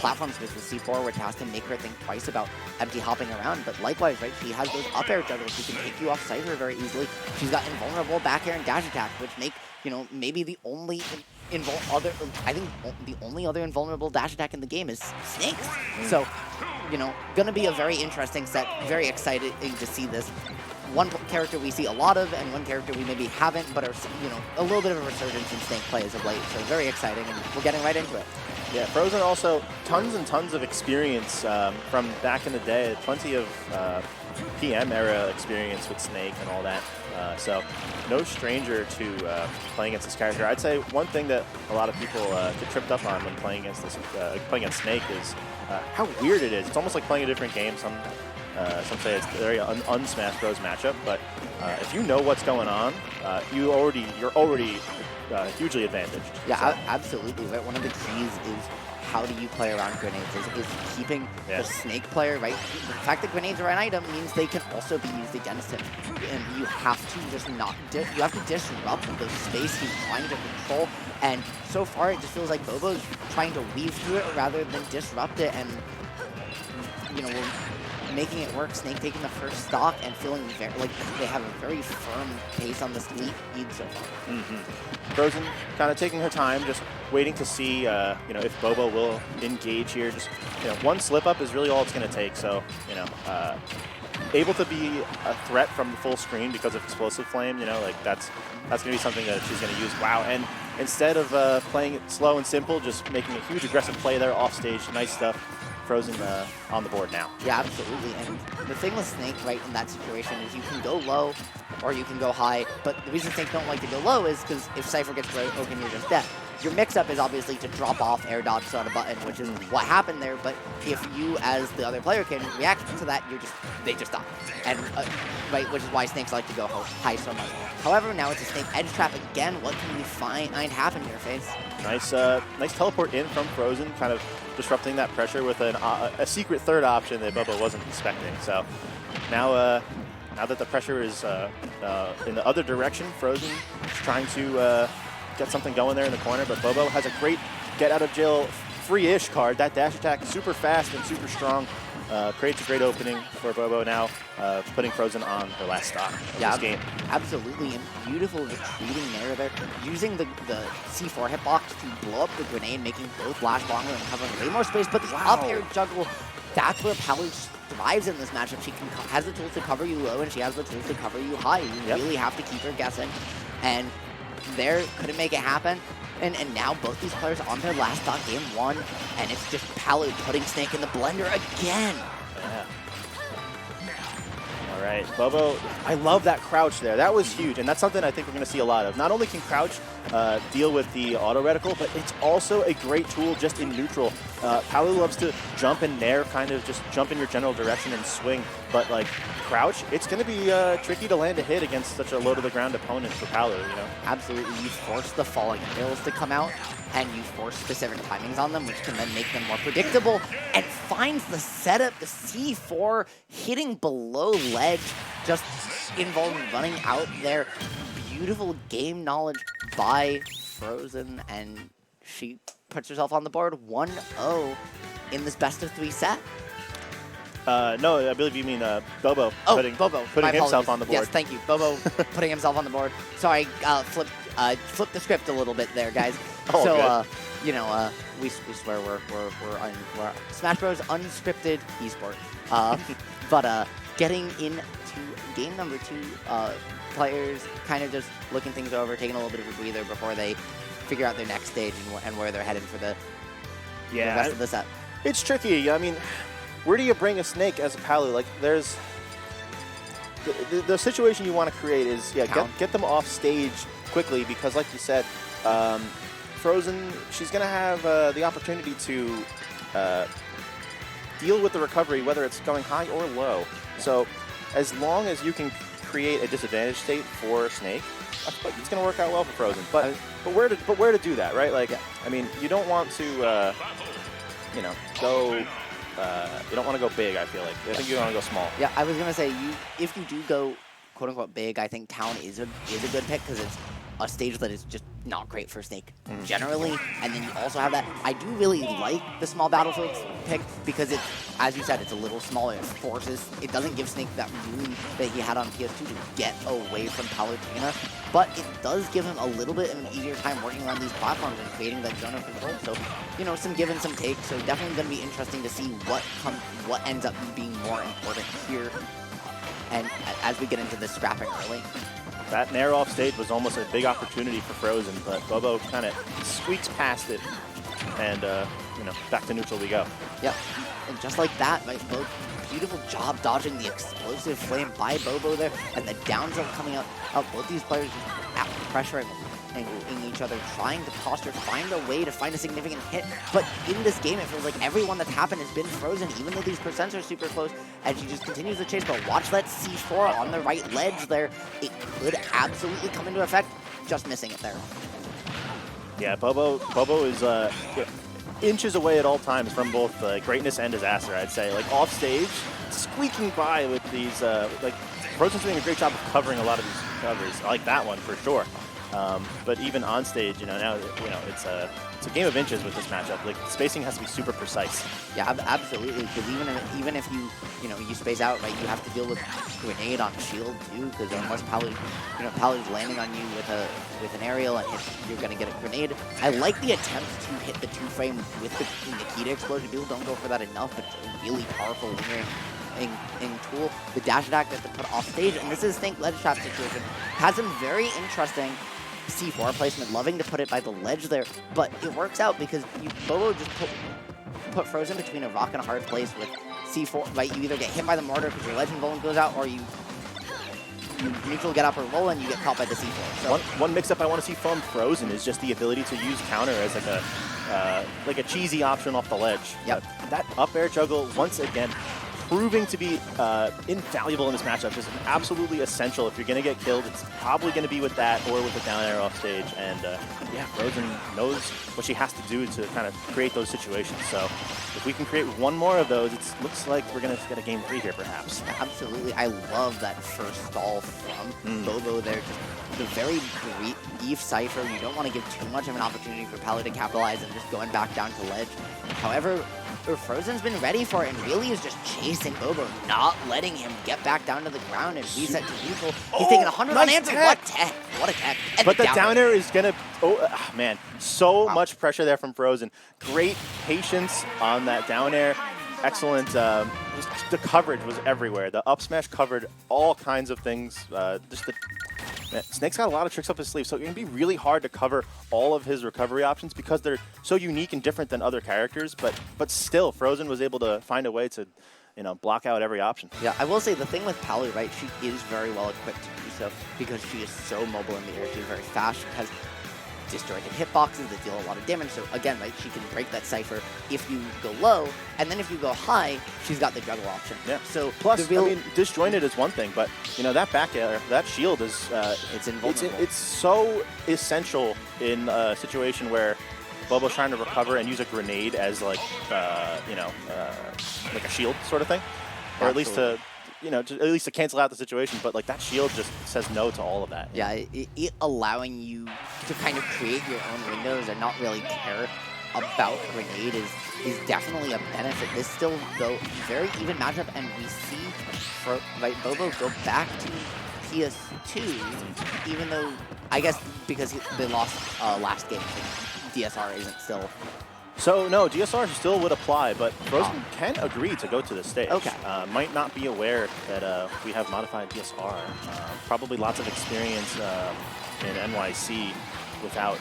platform space with C4, which has to make her think twice about empty hopping around. But likewise, right, she has those up air juggles. She can take you off Cypher very easily. She's got invulnerable back air and dash attack, which make, you know, maybe the only the only other invulnerable dash attack in the game is Snake. So, you know, gonna be a very interesting set. Very excited to see this. One character we see a lot of, and one character we maybe haven't, but are, you know, a little bit of a resurgence in Snake play as of late. So very exciting, and we're getting right into it. Yeah, Frozen also tons and tons of experience from back in the day. Plenty of PM era experience with Snake and all that. So no stranger to playing against this character. I'd say one thing that a lot of people get tripped up on when playing against Snake is how weird it is. It's almost like playing a different game. Some say it's a very un-Smash Bros matchup, but if you know what's going on, you're already hugely advantaged. Yeah, so. Absolutely. Right. One of the keys is how do you play around grenades? Is keeping the Snake player, right? The fact that grenades are an item means they can also be used against him, and you have to just you have to disrupt the space he's trying to control. And so far, it just feels like Bobo's trying to weave through it rather than disrupt it, and you know, we're making it work. Snake taking the first stock and feeling very like they have a very firm pace on this lead so far. Frozen kind of taking her time, just waiting to see, you know, if Bobo will engage here. Just, you know, one slip up is really all it's going to take. So, you know, able to be a threat from the full screen because of Explosive Flame, you know, like that's going to be something that she's going to use. Wow. And instead of playing it slow and simple, just making a huge aggressive play there off stage. Nice stuff. Frozen on the board now. Yeah, absolutely. And the thing with Snake, right, in that situation is you can go low or you can go high, but the reason Snake don't like to go low is because if Cypher gets broken, you're just dead. Your mix-up is obviously to drop off air dodge on a button, which is what happened there, but if you, as the other player, can react to that, they just die. And, right, which is why Snakes like to go high so much. However, now it's a Snake edge trap again. What can we find happen here, Face? Nice teleport in from Frozen, kind of disrupting that pressure with a secret third option that Bobo wasn't expecting. So now that the pressure is in the other direction, Frozen is trying to get something going there in the corner, but Bobo has a great get out of jail free-ish card. That dash attack super fast and super strong. Creates a great opening for Bobo now, putting Frozen on her last stock of this game. Absolutely, and beautiful retreating there, using the C4 hitbox to blow up the grenade, making both last longer and covering way more space, but the up air juggle, that's where Palu thrives in this matchup. She has the tools to cover you low, and she has the tools to cover you high. You really have to keep her guessing, and there couldn't make it happen. And now both these players on their last stock, game one, and it's just Palu putting Snake in the blender again. Yeah. All right, Bobo, I love that crouch there. That was huge, and that's something I think we're going to see a lot of. Not only can crouch deal with the auto reticle, but it's also a great tool just in neutral. Palu loves to jump and nair, kind of just jump in your general direction and swing, but like crouch, it's going to be tricky to land a hit against such a low-to-the-ground opponent for Palu, you know? Absolutely. You force the falling hills to come out, and you force specific timings on them, which can then make them more predictable, and finds the setup, the C4, hitting below ledge, just involving running out there. Beautiful game knowledge by Frozen, and she puts herself on the board 1-0 in this best-of-3 set. No, I believe you mean Bobo. Bobo. Putting himself on the board. Yes, thank you. Bobo putting himself on the board. Sorry, flipped the script a little bit there, guys. So, you know, we swear we're Smash Bros. Unscripted esport. But getting into game number 2, players kind of just looking things over, taking a little bit of a breather before they figure out their next stage and where they're headed for the rest of the set. It's tricky. I mean, where do you bring a Snake as a Palu? Like, there's the situation you want to create is get them off stage quickly, because like you said, Frozen, she's going to have the opportunity to deal with the recovery, whether it's going high or low. Yeah. So as long as you can create a disadvantage state for Snake, I feel like it's going to work out well for Frozen. But where to do that, right? Like, I mean, you don't want to you know, go. You don't want to go big, I feel like. I think you want to go small. Yeah, I was going to say, if you do go, quote-unquote, big, I think Town is a good pick, because it's a stage that is just not great for Snake generally. And then you also have that. I do really like the small battlefields pick because it's, as you said, it's a little smaller. It doesn't give Snake that room that he had on PS2 to get away from Palutena, but it does give him a little bit of an easier time working around these platforms and creating that zone of control. So, you know, some give and some take. So definitely going to be interesting to see what ends up being more important here. And as we get into the scrapping early. That nair off stage was almost a big opportunity for Frozen, but Bobo kind of squeaks past it, and you know, back to neutral we go. Yep, and just like that, right, beautiful job dodging the explosive flame by Bobo there, and the down tilt coming out. Both these players just pressuring each other, trying to posture, find a way to find a significant hit. But in this game, it feels like everyone that's happened has been Frozen, even though these percents are super close, and she just continues the chase. But watch that C4 on the right ledge there. It could absolutely come into effect, just missing it there. Yeah, Bobo is inches away at all times from both greatness and disaster, I'd say. Like off stage, squeaking by with these, like Frozen's doing a great job of covering a lot of these covers. I like that one for sure. But even on stage, you know, now, you know, it's a game of inches with this matchup. Like, spacing has to be super precise. Yeah, absolutely. Because even if you space out, right, you have to deal with grenade on shield too. Because unless Palu's landing on you with an aerial and you're gonna get a grenade. I like the attempt to hit the 2-frame with the Nikita explosion. People don't go for that enough, but it's a really powerful lingering tool. The dash attack that to put off stage, and this is Snake ledge trap situation, has some very interesting C4 placement, loving to put it by the ledge there, but it works out because Bobo just put Frozen between a rock and a hard place with C4, right? You either get hit by the mortar because your legend golem goes out, or you neutral get up or roll and you get caught by the C4. So one mix-up I want to see from Frozen is just the ability to use counter as like a cheesy option off the ledge. Yep. That up air juggle, once again, proving to be invaluable in this matchup, is absolutely essential. If you're going to get killed, it's probably going to be with that or with the down air off stage. And yeah, Frozen knows what she has to do to kind of create those situations. So if we can create one more of those, it looks like we're going to get a game 3 here, perhaps. Absolutely. I love that first stall from Bobo there. Just the very brief cipher. You don't want to give too much of an opportunity for Palu to capitalize and just going back down to ledge. However, Frozen's been ready for it and really is just chasing Bobo, not letting him get back down to the ground and reset to neutral. He's taking 100 on answer. What tech? What a tech. And but the down air is going to, man, so much pressure there from Frozen. Great patience on that down air. Excellent. The coverage was everywhere. The up smash covered all kinds of things. Snake's got a lot of tricks up his sleeve, so it can be really hard to cover all of his recovery options because they're so unique and different than other characters. But still, Frozen was able to find a way to, you know, block out every option. Yeah, I will say the thing with Palu, right? She is very well equipped to do so because she is so mobile in the air. She's very fast. She has disjointed hitboxes that deal a lot of damage. So again, right, she can break that cipher if you go low, and then if you go high, she's got the juggle option. Yeah. So plus, I mean, disjointed is one thing, but you know that back air, that shield is it's invulnerable. It's so essential in a situation where Bobo's trying to recover and use a grenade as like like a shield sort of thing, or at least to. You know, at least to cancel out the situation, but like that shield just says no to all of that. Yeah, it allowing you to kind of create your own windows and not really care about grenade is definitely a benefit. This still, though, very even matchup, and we see Bobo go back to PS2, even though, I guess, because they lost last game, so DSR isn't still... So, no, DSR still would apply, but Frozen can agree to go to the stage. Okay. Might not be aware that we have modified DSR. Probably lots of experience in NYC without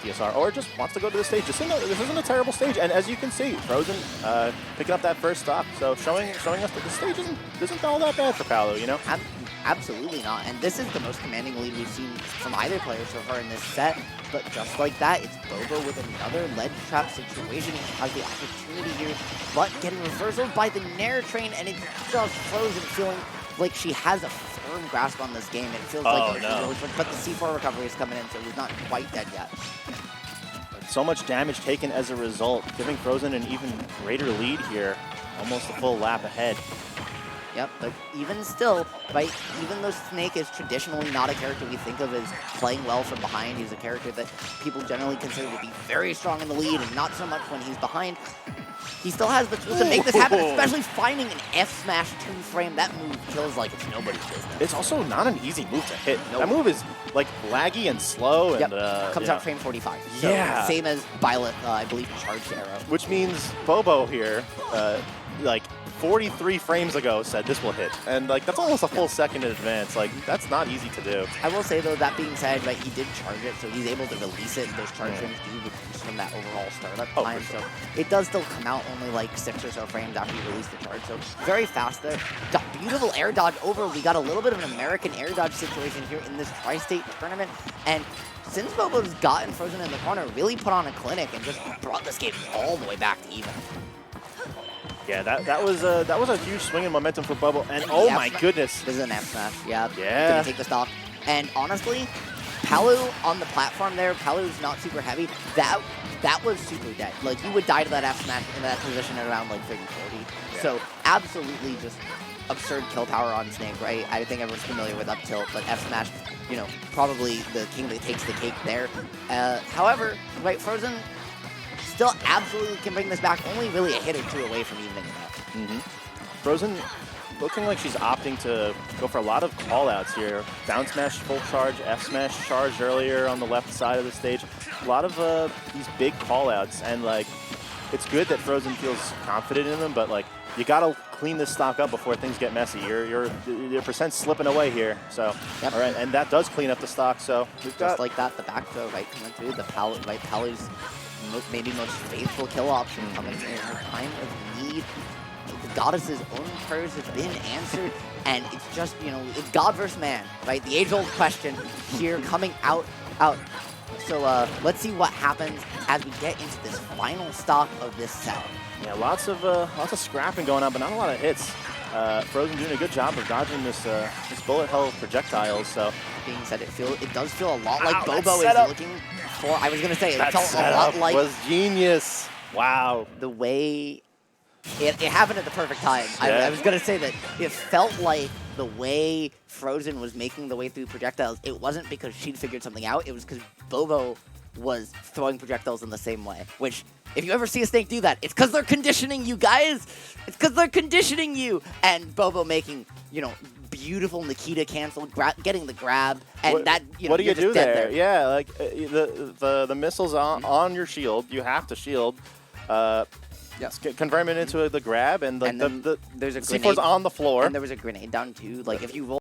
DSR, or just wants to go to the stage. This isn't a terrible stage, and as you can see, Frozen picking up that first stock, so showing us that the stage isn't all that bad for Palu, you know? Absolutely not, and this is the most commanding lead we've seen from either player so far in this set. But just like that, it's Bobo with another ledge trap situation. He has the opportunity here, but getting reversaled by the Nair train, and it's just Frozen feeling like she has a firm grasp on this game. And it feels like but the C4 recovery is coming in, so he's not quite dead yet. So much damage taken as a result, giving Frozen an even greater lead here, almost a full lap ahead. Yep, but even still, right, even though Snake is traditionally not a character we think of as playing well from behind, he's a character that people generally consider to be very strong in the lead and not so much when he's behind, he still has the tools to make this happen, especially finding an F smash 2-frame. That move kills like it's nobody's business. It's also not an easy move to hit. Nope. That move is like laggy and slow. Yep. And Comes out frame 45. So yeah. Same as Violet, I believe, charged arrow. Which means Bobo here, like 43 frames ago said this will hit. And like that's almost a full second in advance. Like that's not easy to do. I will say though, that being said, right, he did charge it, so he's able to release it. Those charge frames do reduce from that overall startup time. For sure. So it does still come out only like 6 or so frames after you release the charge. So very fast there. Beautiful air dodge over. We got a little bit of an American air dodge situation here in this tri-state tournament. And since Bobo's gotten Frozen in the corner, really put on a clinic and just brought this game all the way back to even. Yeah, that was a huge swing in momentum for Bobo, and oh my goodness, this is an F smash. Yeah, yeah. Gonna take the stock, and honestly, Palu on the platform there. Palu's not super heavy. That was super dead. Like you would die to that F smash in that position at around like 30-40. Yeah. So absolutely just absurd kill power on Snake, right? I think everyone's familiar with up tilt, but F smash, you know, probably the king that takes the cake there. However, right, Frozen still absolutely can bring this back, only really a hit or two away from evening it out. Frozen looking like she's opting to go for a lot of call-outs here. Down smash full charge, F smash charged earlier on the left side of the stage. A lot of these big call-outs, and like it's good that Frozen feels confident in them, but like you gotta clean this stock up before things get messy. Your percent's slipping away here. So all right, and that does clean up the stock. So we've got just like that, the back throw right coming through, the Palu, right, Palu's maybe most faithful kill option coming in her time of need. The Goddess's own prayers have been answered, and it's just, you know, it's God versus man, right? The age-old question here coming out. So let's see what happens as we get into this final stock of this set. Yeah, lots of scrapping going on, but not a lot of hits. Frozen doing a good job of dodging this bullet hell projectiles. So being said, it does feel a lot like Bobo is looking for. I was gonna say it felt a lot like was genius. Wow, the way it happened at the perfect time. Yeah. I was gonna say that it felt like the way Frozen was making the way through projectiles. It wasn't because she'd figured something out. It was because Bobo was throwing projectiles in the same way. Which, if you ever see a Snake do that, it's because they're conditioning you, guys. It's because they're conditioning you. And Bobo making, you know, beautiful Nikita cancel, getting the grab, and what, that, you know, what do you do there? there? Yeah, like the missiles on your shield. You have to shield. Convert it into the grab, and like and there's a C4's on the floor. And there was a grenade down too. Like if you roll